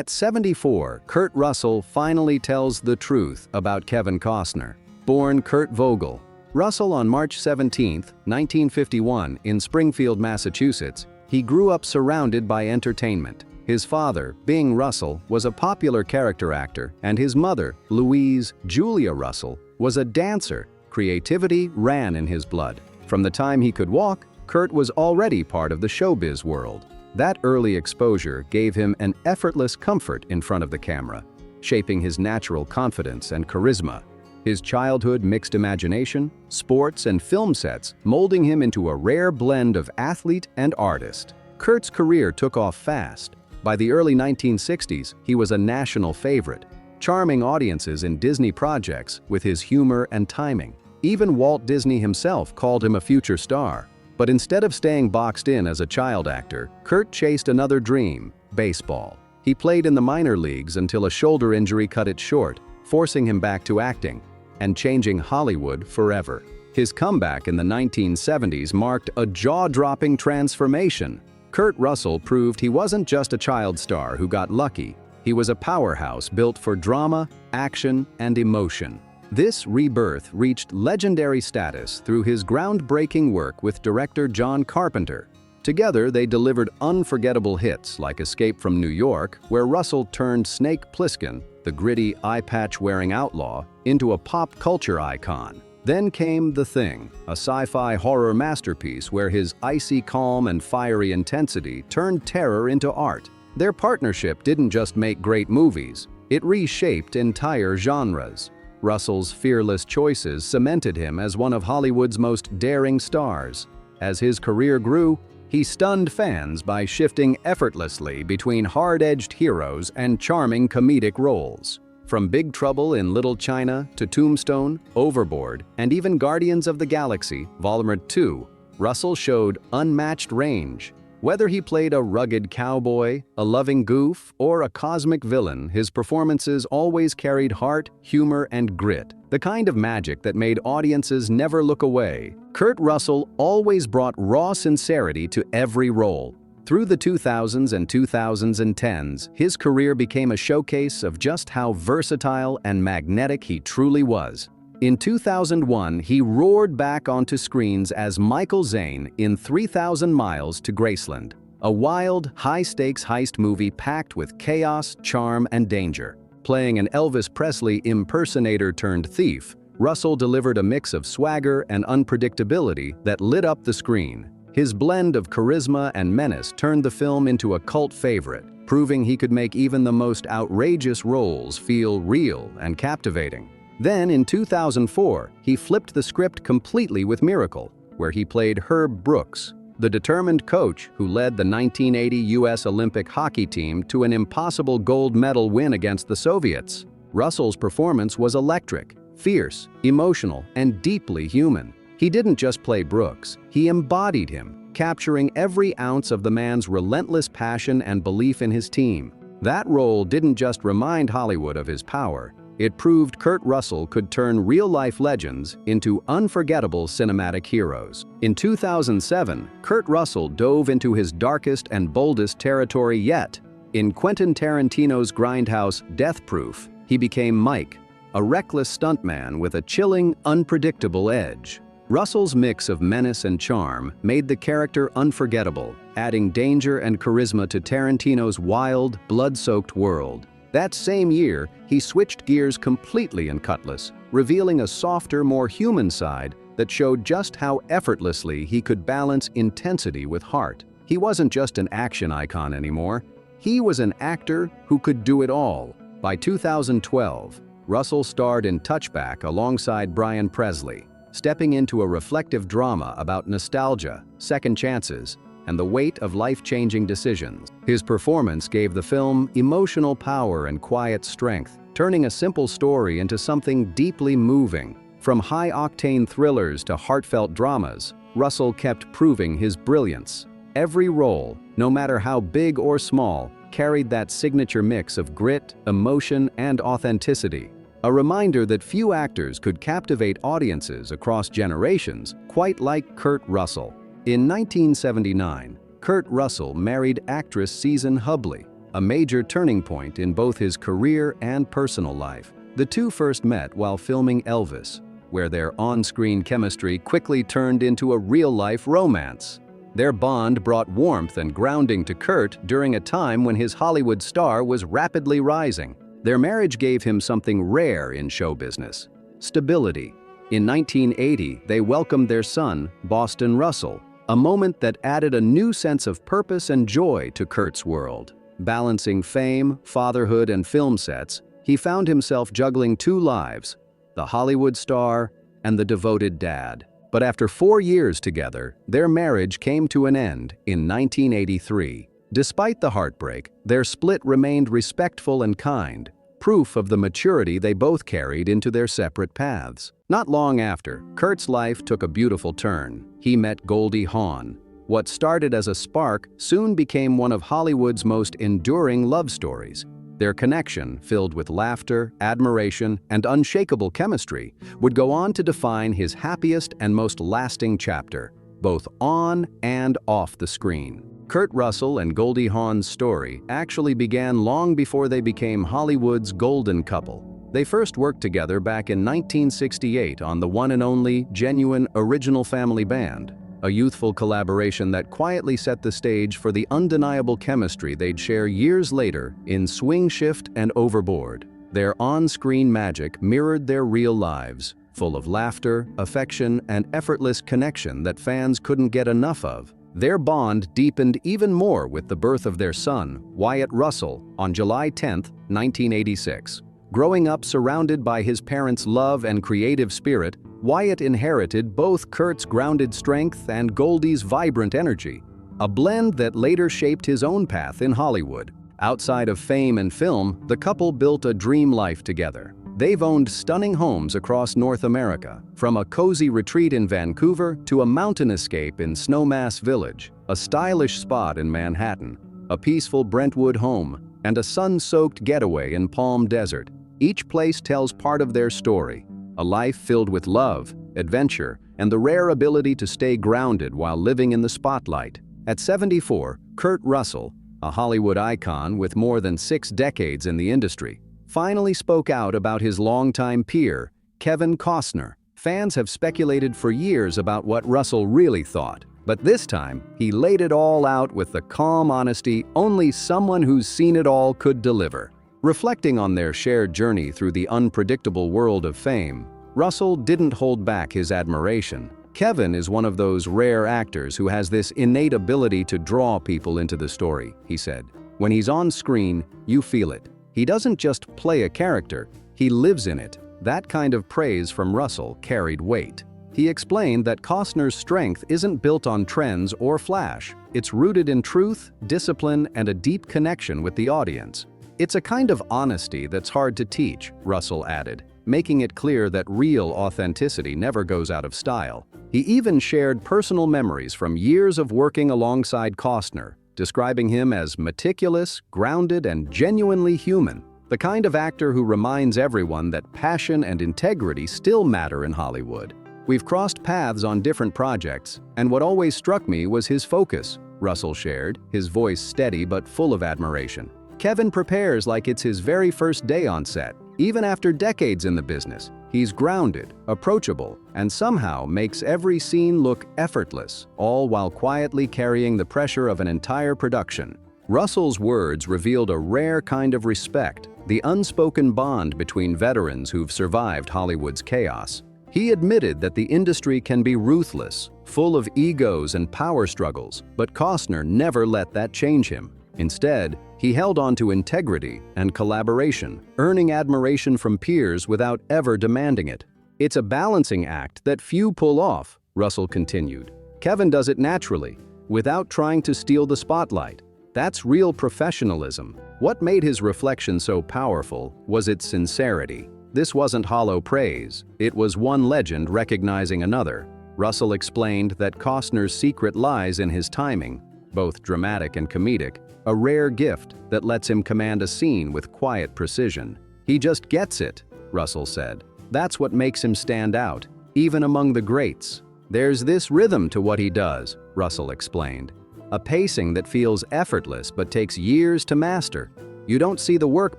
At 74, Kurt Russell finally tells the truth about Kevin Costner. Born Kurt Vogel, Russell on March 17, 1951, in Springfield, Massachusetts, he grew up surrounded by entertainment. His father, Bing Russell, was a popular character actor, and his mother, Louise Julia Russell, was a dancer. Creativity ran in his blood. From the time he could walk, Kurt was already part of the showbiz world. That early exposure gave him an effortless comfort in front of the camera, shaping his natural confidence and charisma. His childhood mixed imagination, sports, and film sets, molding him into a rare blend of athlete and artist. Kurt's career took off fast. By the early 1960s, he was a national favorite, charming audiences in Disney projects with his humor and timing. Even Walt Disney himself called him a future star. But instead of staying boxed in as a child actor, Kurt chased another dream: baseball. He played in the minor leagues until a shoulder injury cut it short, forcing him back to acting and changing Hollywood forever. His comeback in the 1970s marked a jaw-dropping transformation. Kurt Russell proved he wasn't just a child star who got lucky. He was a powerhouse built for drama, action, and emotion. This rebirth reached legendary status through his groundbreaking work with director John Carpenter. Together, they delivered unforgettable hits like Escape from New York, where Russell turned Snake Plissken, the gritty eye-patch-wearing outlaw, into a pop culture icon. Then came The Thing, a sci-fi horror masterpiece where his icy calm and fiery intensity turned terror into art. Their partnership didn't just make great movies, it reshaped entire genres. Russell's fearless choices cemented him as one of Hollywood's most daring stars. As his career grew, he stunned fans by shifting effortlessly between hard-edged heroes and charming comedic roles. From Big Trouble in Little China to Tombstone, Overboard, and even Guardians of the Galaxy, Volume 2, Russell showed unmatched range. Whether he played a rugged cowboy, a loving goof, or a cosmic villain, his performances always carried heart, humor, and grit, the kind of magic that made audiences never look away. Kurt Russell always brought raw sincerity to every role. Through the 2000s and 2010s, his career became a showcase of just how versatile and magnetic he truly was. In 2001, he roared back onto screens as Michael Zane in 3,000 Miles to Graceland, a wild, high-stakes heist movie packed with chaos, charm, and danger. Playing an Elvis Presley impersonator-turned-thief, Russell delivered a mix of swagger and unpredictability that lit up the screen. His blend of charisma and menace turned the film into a cult favorite, proving he could make even the most outrageous roles feel real and captivating. Then, in 2004, he flipped the script completely with Miracle, where he played Herb Brooks, the determined coach who led the 1980 U.S. Olympic hockey team to an impossible gold medal win against the Soviets. Russell's performance was electric, fierce, emotional, and deeply human. He didn't just play Brooks, he embodied him, capturing every ounce of the man's relentless passion and belief in his team. That role didn't just remind Hollywood of his power, it proved Kurt Russell could turn real-life legends into unforgettable cinematic heroes. In 2007, Kurt Russell dove into his darkest and boldest territory yet. In Quentin Tarantino's grindhouse Death Proof, he became Mike, a reckless stuntman with a chilling, unpredictable edge. Russell's mix of menace and charm made the character unforgettable, adding danger and charisma to Tarantino's wild, blood-soaked world. That same year, he switched gears completely in Cutlass, revealing a softer, more human side that showed just how effortlessly he could balance intensity with heart. He wasn't just an action icon anymore, he was an actor who could do it all. By 2012, Russell starred in Touchback alongside Brian Presley, stepping into a reflective drama about nostalgia, second chances, and the weight of life-changing decisions. His performance gave the film emotional power and quiet strength, turning a simple story into something deeply moving. From high-octane thrillers to heartfelt dramas, Russell kept proving his brilliance. Every role, no matter how big or small, carried that signature mix of grit, emotion, and authenticity. A reminder that few actors could captivate audiences across generations quite like Kurt Russell. In 1979, Kurt Russell married actress Susan Hubley. a major turning point in both his career and personal life. The two first met while filming Elvis, where their on-screen chemistry quickly turned into a real-life romance. Their bond brought warmth and grounding to Kurt during a time when his Hollywood star was rapidly rising. Their marriage gave him something rare in show business: stability. In 1980, they welcomed their son, Boston Russell, a moment that added a new sense of purpose and joy to Kurt's world. Balancing fame, fatherhood, and film sets, he found himself juggling two lives: the Hollywood star and the devoted dad. But after 4 years together, their marriage came to an end in 1983. Despite the heartbreak, their split remained respectful and kind, proof of the maturity they both carried into their separate paths. Not long after, Kurt's life took a beautiful turn. He met Goldie Hawn. What started as a spark soon became one of Hollywood's most enduring love stories. Their connection, filled with laughter, admiration, and unshakable chemistry, would go on to define his happiest and most lasting chapter, both on and off the screen. Kurt Russell and Goldie Hawn's story actually began long before they became Hollywood's golden couple. They first worked together back in 1968 on the one and only genuine Original Family Band, a youthful collaboration that quietly set the stage for the undeniable chemistry they'd share years later in Swing Shift and Overboard. Their on-screen magic mirrored their real lives, full of laughter, affection, and effortless connection that fans couldn't get enough of. Their bond deepened even more with the birth of their son, Wyatt Russell, on July 10, 1986. Growing up surrounded by his parents' love and creative spirit, Wyatt inherited both Kurt's grounded strength and Goldie's vibrant energy, a blend that later shaped his own path in Hollywood. Outside of fame and film, the couple built a dream life together. They've owned stunning homes across North America, from a cozy retreat in Vancouver to a mountain escape in Snowmass Village, a stylish spot in Manhattan, a peaceful Brentwood home, and a sun-soaked getaway in Palm Desert. Each place tells part of their story, a life filled with love, adventure, and the rare ability to stay grounded while living in the spotlight. At 74, Kurt Russell, a Hollywood icon with more than 6 decades in the industry, finally spoke out about his longtime peer, Kevin Costner. Fans have speculated for years about what Russell really thought, but this time, he laid it all out with the calm honesty only someone who's seen it all could deliver. Reflecting on their shared journey through the unpredictable world of fame, Russell didn't hold back his admiration. "Kevin is one of those rare actors who has this innate ability to draw people into the story," he said. "When he's on screen, you feel it. He doesn't just play a character, he lives in it." That kind of praise from Russell carried weight. He explained that Costner's strength isn't built on trends or flash. It's rooted in truth, discipline, and a deep connection with the audience. "It's a kind of honesty that's hard to teach," Russell added, making it clear that real authenticity never goes out of style. He even shared personal memories from years of working alongside Costner, describing him as meticulous, grounded, and genuinely human, the kind of actor who reminds everyone that passion and integrity still matter in Hollywood. "We've crossed paths on different projects, and what always struck me was his focus," Russell shared, his voice steady but full of admiration. "Kevin prepares like it's his very first day on set. Even after decades in the business, he's grounded, approachable, and somehow makes every scene look effortless, all while quietly carrying the pressure of an entire production." Russell's words revealed a rare kind of respect, the unspoken bond between veterans who've survived Hollywood's chaos. He admitted that the industry can be ruthless, full of egos and power struggles, but Costner never let that change him. Instead, he held on to integrity and collaboration, earning admiration from peers without ever demanding it. "It's a balancing act that few pull off," Russell continued. "Kevin does it naturally, without trying to steal the spotlight. That's real professionalism." What made his reflection so powerful was its sincerity. This wasn't hollow praise, it was one legend recognizing another. Russell explained that Costner's secret lies in his timing, both dramatic and comedic, a rare gift that lets him command a scene with quiet precision. "He just gets it," Russell said. "That's what makes him stand out, even among the greats. There's this rhythm to what he does," Russell explained. a pacing that feels effortless but takes years to master. You don't see the work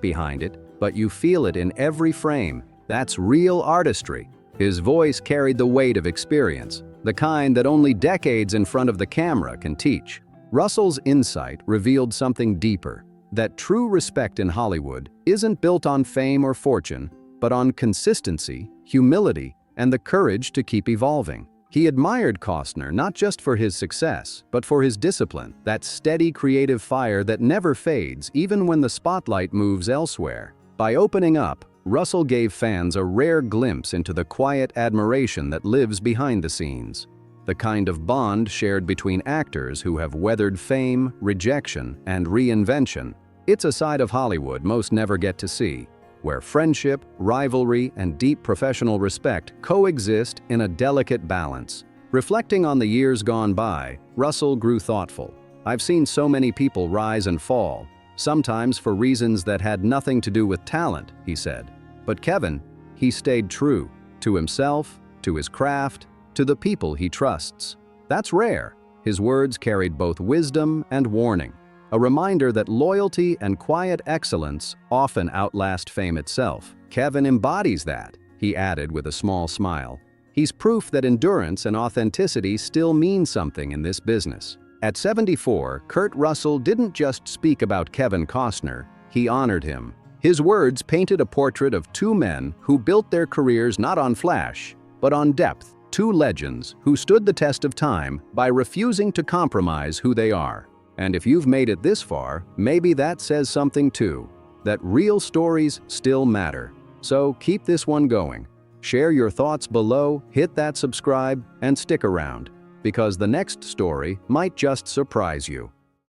behind it, but you feel it in every frame. That's real artistry. His voice carried the weight of experience, the kind that only decades in front of the camera can teach. Russell's insight revealed something deeper, that true respect in Hollywood isn't built on fame or fortune, but on consistency, humility, and the courage to keep evolving. He admired Costner not just for his success, but for his discipline, that steady creative fire that never fades even when the spotlight moves elsewhere. By opening up, Russell gave fans a rare glimpse into the quiet admiration that lives behind the scenes, the kind of bond shared between actors who have weathered fame, rejection, and reinvention. It's a side of Hollywood most never get to see, where friendship, rivalry, and deep professional respect coexist in a delicate balance. Reflecting on the years gone by, Russell grew thoughtful. I've seen so many people rise and fall, sometimes for reasons that had nothing to do with talent, he said. But Kevin, he stayed true to himself, to his craft, to the people he trusts. That's rare. His words carried both wisdom and warning, a reminder that loyalty and quiet excellence often outlast fame itself. Kevin embodies that, he added with a small smile. He's proof that endurance and authenticity still mean something in this business. At 74, Kurt Russell didn't just speak about Kevin Costner, he honored him. His words painted a portrait of two men who built their careers not on flash, but on depth. Two legends who stood the test of time by refusing to compromise who they are. And if you've made it this far, maybe that says something too, that real stories still matter. So keep this one going. Share your thoughts below, hit that subscribe, and stick around, because the next story might just surprise you.